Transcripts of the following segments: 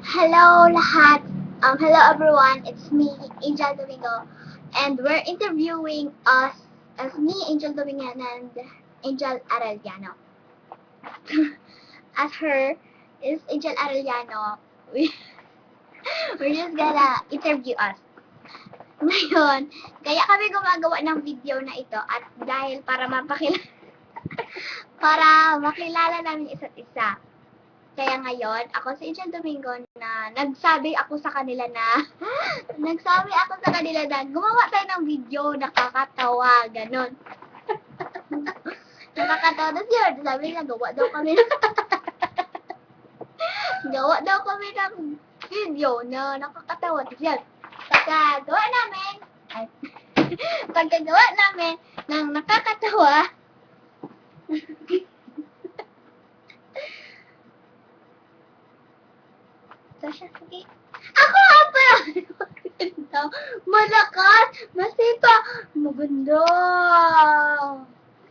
Hello lahat. Hello everyone. It's me, Angel Domingo, and we're interviewing us as me, Angel Domingo, and Angel Arellano. As her is Angel Arellano. We're just gonna interview us. Ngayon, kaya kami gumagawa ng video na ito at dahil para makilala namin isa't isa. Kaya ngayon, ako si Angel Domingo na nagsabi ako sa kanila na gumawa tayo ng video, nakakatawa, ganun. Nakakatawa. Tapos yun, sabi nila, gawa daw kami ng video na nakakatawa. Tapos yun, pagkagawa namin ng nakakatawa, sige. Ako nga pala! Malakas! Masipa! Maganda!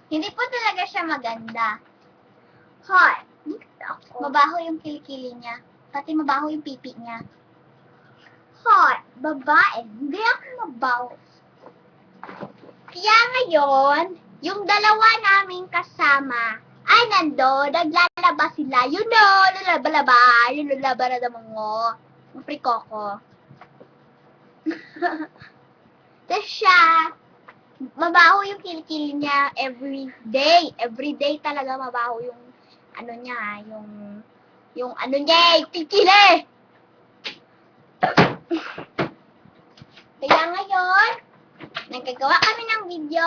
Hindi po talaga siya maganda. Hot! Mabaho yung kilikili niya. Pati mabaho yung pipi niya. Hot! Babae! Hindi ako mabaho. Kaya ngayon, yung dalawa naming kasama ay nandun, naglalaba sila. You know, lalaba na naman mo. Yung prikoko. Tapos siya, mabaho yung kilikili niya every day. Every day talaga mabaho yung ano niya, yung ano niya, yung kilikili. Kaya ngayon, nagagawa kami ng video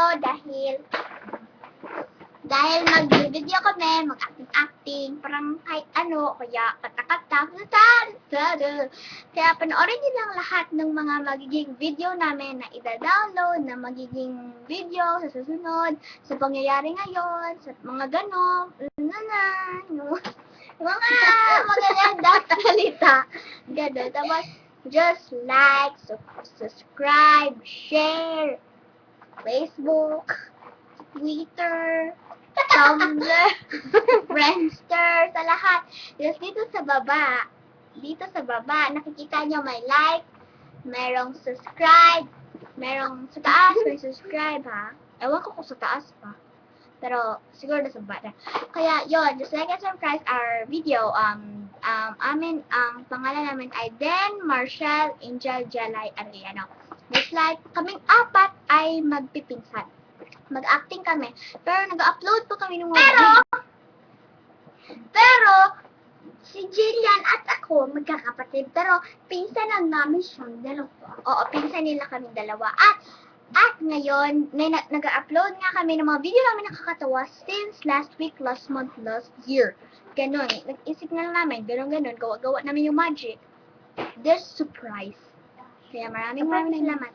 dahil mag-video kami, mag-acting, parang kahit ano, kaya kata-kata, kaya panoorin niyo lang lahat ng mga magiging video namin na ida-download, na magiging video sa susunod, sa pangyayari ngayon, sa mga ganon, yung mga magagandang salita, ganon. Tapos, just like, subscribe, share, Facebook, Twitter, Tumblr, Friendster, sa lahat. Just dito sa baba, nakikita nyo may like, merong subscribe, merong sa taas, may subscribe ha. Ewan ko kung sa taas pa. Pero, siguro na sa baba. Kaya, yon, just like and subscribe our video. Ang pangalan namin ay Den, Marshall, Angel, Jalay, Arellano. Just like, kaming apat ay magpipinsan. Mag-acting kami. Pero nag-upload pa kami ng mga video. Pero, si Jillian at ako, magkakapatid. Pero, pinsan lang namin siyang dalawa. Oo, pinsan nila kami dalawa. At ngayon, nag-upload nga kami ng mga video namin nakakatawa since last week, last month, last year. Ganon. Nag-isip na lang namin. Ganon. Gawa namin yung magic. There's surprise. Kaya maraming salamat.